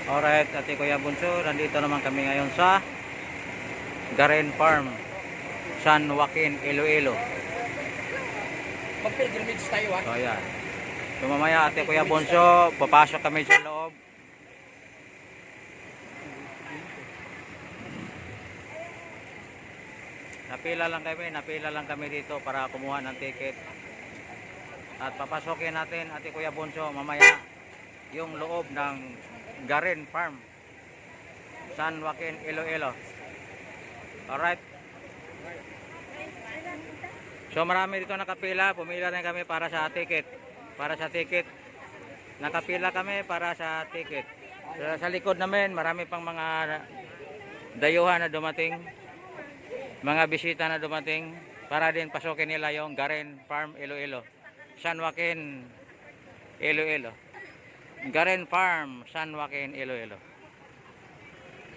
Alright, Ate Kuya Bunso, nandito naman kami ngayon sa Garen Farm, San Joaquin, Iloilo. Mag-pilgrimage tayo So ayan. So mamaya Ate Kuya Bunso, papasok kami sa loob. Napila lang kami dito para kumuha ng ticket. At papasokin natin Ate Kuya Bunso mamaya yung loob ng Garen Farm, San Joaquin, Iloilo. Alright. So marami dito nakapila, pumila rin kami para sa ticket. Nakapila kami para sa ticket. So, sa likod namin, marami pang mga dayuhan na dumating, mga bisita na dumating para din pasukin nila yung Garen Farm, Iloilo. San Joaquin, Iloilo. Garen Farm, San Joaquin, Iloilo.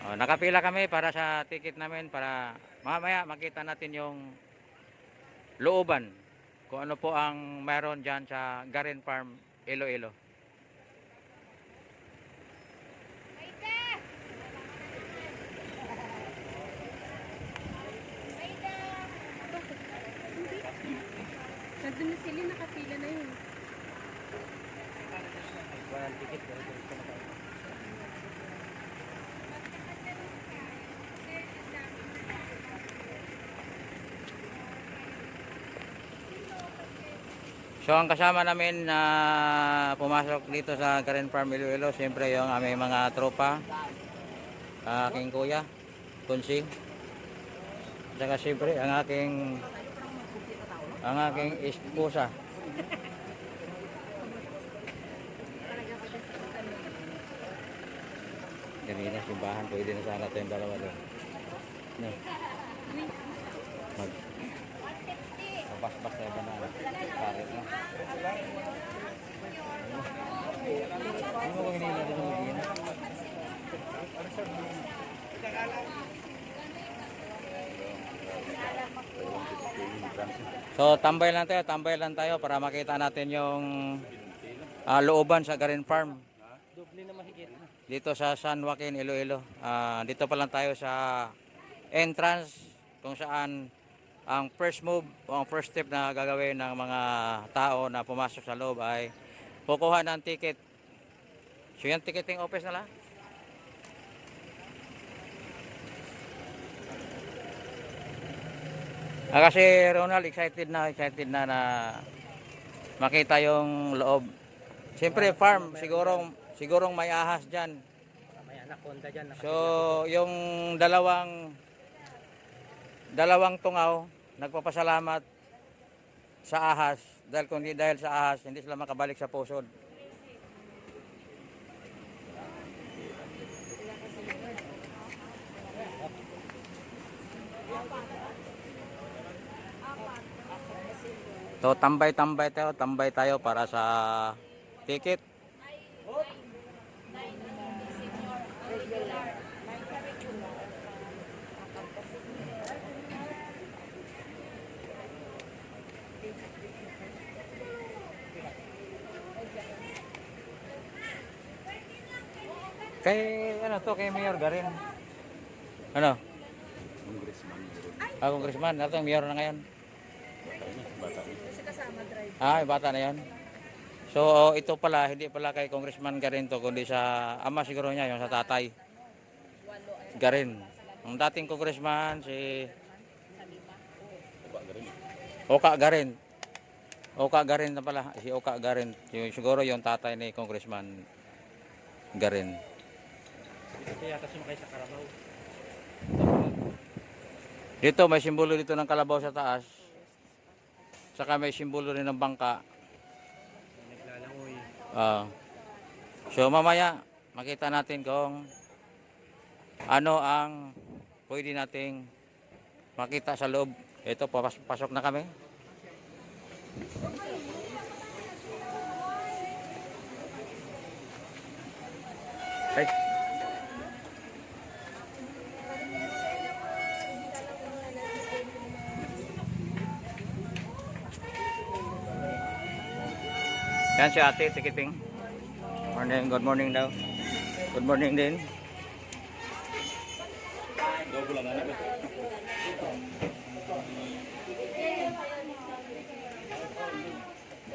Nakapila kami para sa ticket namin para mamaya makita natin yung looban kung ano po ang meron dyan sa Garen Farm, Iloilo. Nandun na sila, nakapila na yun. Walang ticket. So ang kasama namin na pumasok dito sa Garen Farm, Iloilo, siyempre yung aming mga tropa, aking kuya, Kunsi, saka siyempre ang aking esposa. Ganina simbahan, pwede na sana tayong dalawa doon. No. Bas-bas tayo ba na karet na? Ano mo kung hinila dito mag-iina? So tambay lang tayo para makita natin yung looban sa Garen Farm. Doble na mahigit. Dito sa San Joaquin, Iloilo. Dito pa lang tayo sa entrance kung saan ang first move o ang first step na gagawin ng mga tao na pumasok sa loob ay kukuha ng ticket. So yan, ticketing office na lang. Kasi Ronald excited na na makita yung loob. Siyempre farm, sigurong may ahas dyan. May anaconda dyan. So yung dalawang tungaw nagpapasalamat sa ahas dahil sa ahas hindi sila makabalik sa pusod. So tambay tayo para sa ticket. Kay Mayor Garen. Ano? Congressman. Ito yung mayor na ngayon. Bata na yan. So ito pala, hindi pala kay Congressman Garen to, kundi sa ama siguro niya, yung sa tatay Garen. Ang dating congressman si Oka Garen. Oka Garen na pala, si Oka Garen. Siguro yung tatay ni Congressman Garen. Ito yata sumakay sa Carabao. Dito may simbolo dito ng kalabaw sa taas. Saka may simbolo rin ng bangka. Naglalangoy. So mamaya makita natin kung ano ang pwede nating makita sa loob. Ito, pasok na kami. Ay. Yan si ate, ticketing. Morning, good morning daw. Good morning din.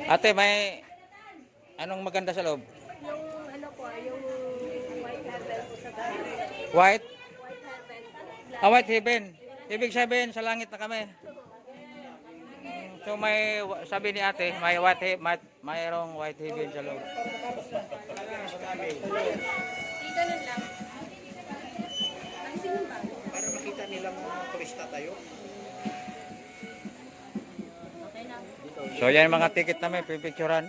Ate, may anong maganda sa loob? Yung ano po, yung white heaven po sa taas. White? White heaven. Ah, white heaven. Ibig sabihin, sa langit na kami. So may, sabi ni ate, may white heaven, mayroong white heaven sa loob. Di ganun lang. Alisin yung bago. Para makita nilang turista tayo. Okay na. So yan yung mga ticket namin, pipicturan.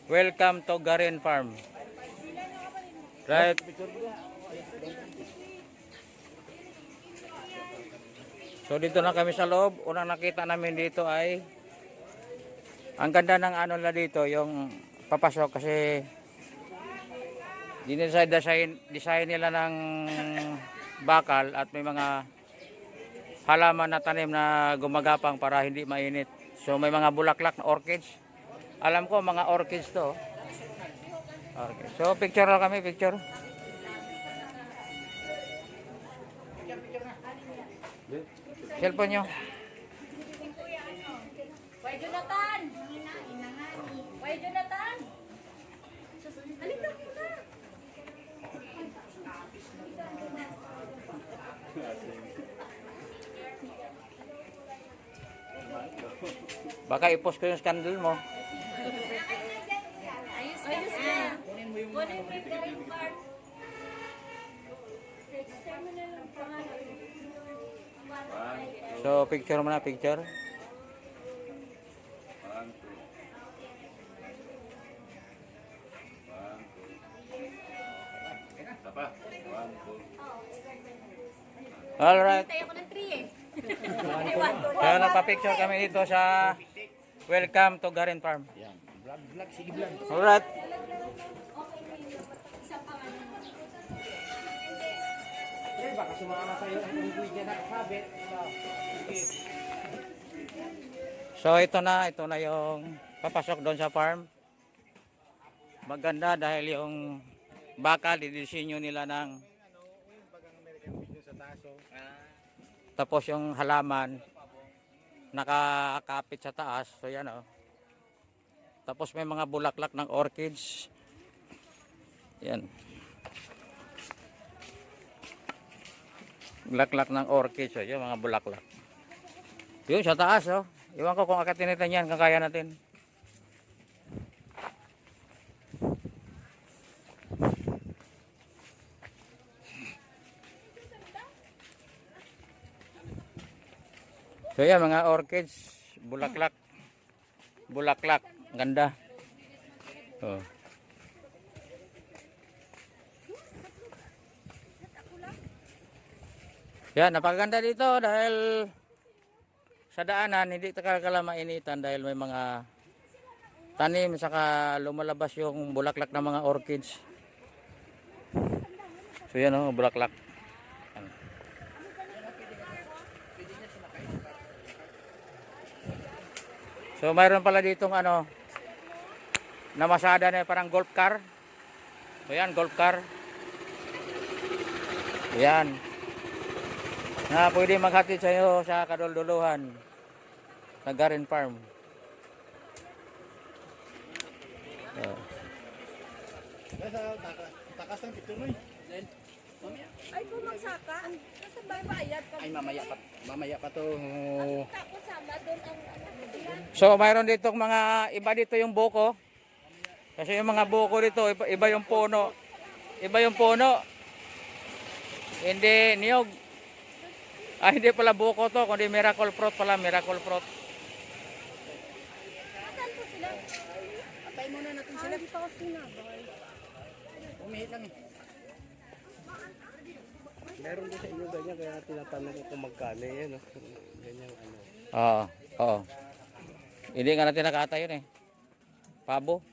Welcome to Garin Farm. Right. So dito na kami sa loob. Unang nakita namin dito ay ang ganda ng ano na dito, yung papasok kasi design nila ng bakal at may mga halaman na tanim na gumagapang para hindi mainit. So may mga bulaklak na orchids. Alam ko mga orchids to. Okay. So picture na kami, picture. Cellphone nyo. Why Jonathan? Why Jonathan? Halika muna. Baka i-post ko yung scandal mo. Ayos na. Kunin mo yung Garin Farm. Register mo na lang pangalan. So picture mo na, picture. Alright. Tayo ko ng 3 eh. Kaya nagpa-picture kami dito sa Welcome to Garin Farm. Vlog, sige vlog. Alright. Baka sumama sa'yo ang unggoy dyan nakasabit. So ito na yung papasok doon sa farm. Maganda dahil yung bakal didisenyo nila ng tapos yung halaman nakakapit sa taas. So yan oh. Tapos may mga bulaklak ng orchids. Yan. Bulaklak ng orchids. So yan mga bulaklak. Yun sa taas oh. Iwan ko kung akatin natin yan, kaya natin. So yan mga orchids, bulaklak. Bulaklak, ganda. Oh. Yan, napakaganda dito dahil sa daanan hindi talaga mainitan dahil may mga tanim saka lumalabas yung bulaklak ng mga orchids. So yan oh, bulaklak. Yan. So mayroon pala ditong ano namasada na parang golf car. So yan, golf car. Yan. Na pwede maghatid sa iyo sa kadululuhan sa Garin Farm. Takas ng pituloy. Ay, kung magsaka, nasa baybayad pa. Ay mamaya pa to. Tapos sama doon ang ano. So mayroon ditong mga iba dito yung buko. Kasi yung mga buko dito iba yung puno. Iba yung puno. Hindi niyog. Ah, hindi pala buko to, kundi miracle fruit pala, miracle fruit. Saan po sila? Atay muna natin sila. Dito ako sinabay. Umihit lang eh. Meron din sa inyo ganyan kaya tinatanong ko kung magkano yan. Ganyan ano. Oo, oo. Hindi nga natin nakata yun eh. Pabo.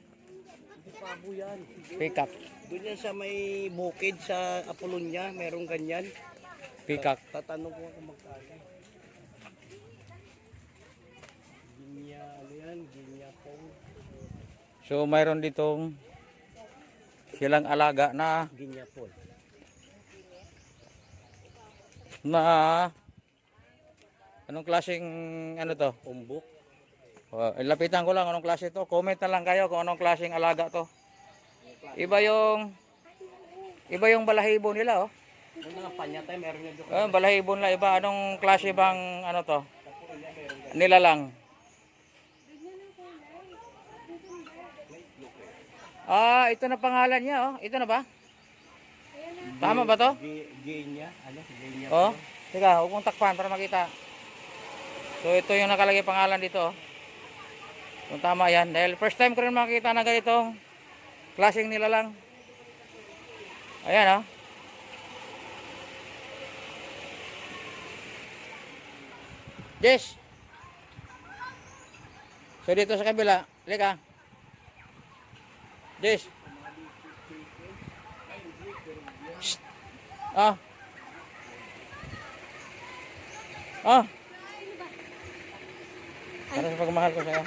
pabo yan. Peacock. Doon yan sa may bukid sa Apolonia, merong ganyan. Peacock. Tatanong ko kung magkano. Ginya, ano yan? Ginya pong. So mayroon ditong silang alaga na Ginya pong. anong klaseng ano to? Umbok. Lapitan ko lang anong klase to. Comment na lang kayo kung anong klaseng alaga to. Iba yung balahibo nila oh. Yung mga panyatay, meron yung doon. Balahibo nila iba. Anong klase bang ano to? Nila lang. Ito na pangalan niya oh. Ito na ba? Tama ba to? Ginya, ano? Ginya Oh, pong. teka, huwag mong takpan para makita. So ito yung nakalagay pangalan dito oh. Kung tama yan. Dahil first time ko rin makita na ganitong klaseng nila lang. Ayan oh. Jess. So dito sa kabila, lika. Jess. Shh. Ah. Para sa pagmahal ko sa'yo.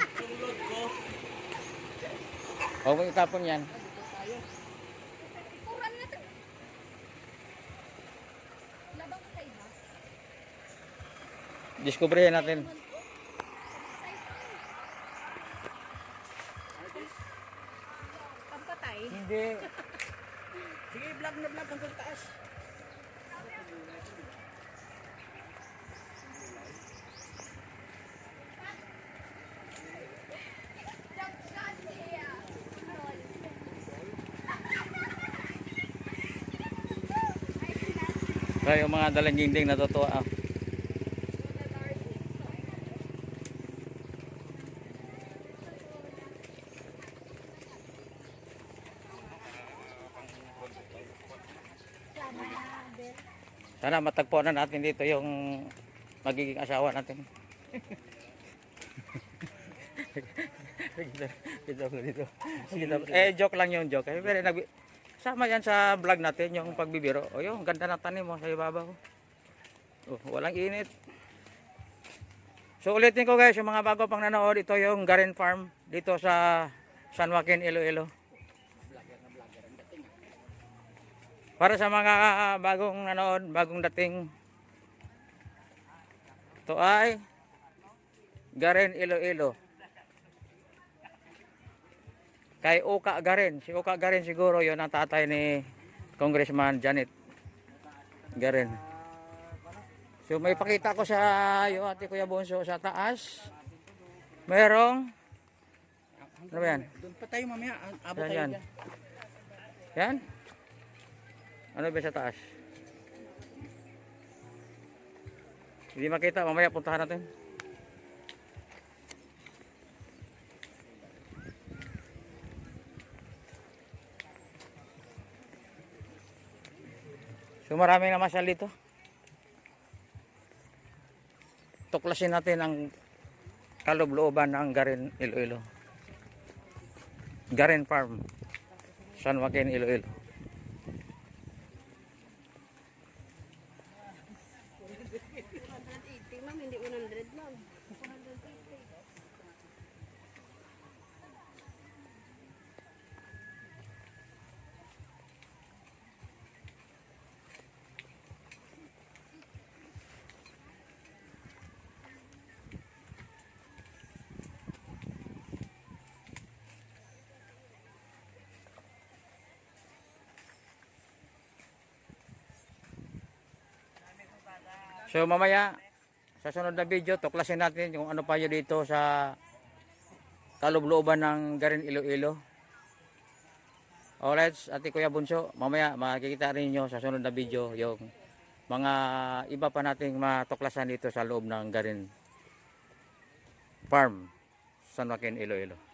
Huwag mo itapon yan. Diskubrihin natin. Pampatay. Hindi. Sige, vlog na vlog hanggang taas. So yung mga dalanginding natutuwa. Sana matagpuan na natin dito yung magiging asawa natin. Joke lang yung joke. Pero sama yan sa vlog natin yung pagbibiro. O yung ganda ng tanim mo sa ibabaw. Walang init. So ulitin ko guys, yung mga bago pang nanood, ito yung Garen Farm dito sa San Joaquin, Iloilo. Para sa mga bagong nanood, bagong dating, ito ay Garen, Iloilo. Kay Uka Garen. Si Uka Garen siguro yon ang tatay ni Congressman Janet Garen. So may pakita ko sa iyo ate Kuya Bonso sa taas. Merong ano ba yan? Doon pa tayo mamaya. Abot tayo Yan. dyan. Yan? Ano ba sa taas? Hindi makita, mamaya puntahan natin. So maraming namasyal dito. Tuklasin natin ang kaloob-looban ng Garen, Iloilo. Garen Farm, San Joaquin, Iloilo. Ma'am, hindi 100 ma'am. So mamaya sa sunod na video tuklasin natin kung ano pa yun dito sa kaloob-looban ng Garen, Iloilo. Alright, ate Kuya Bunso, mamaya makikita rin nyo sa sunod na video yung mga iba pa nating matuklasan dito sa loob ng Garen Farm, San Joaquin, Iloilo.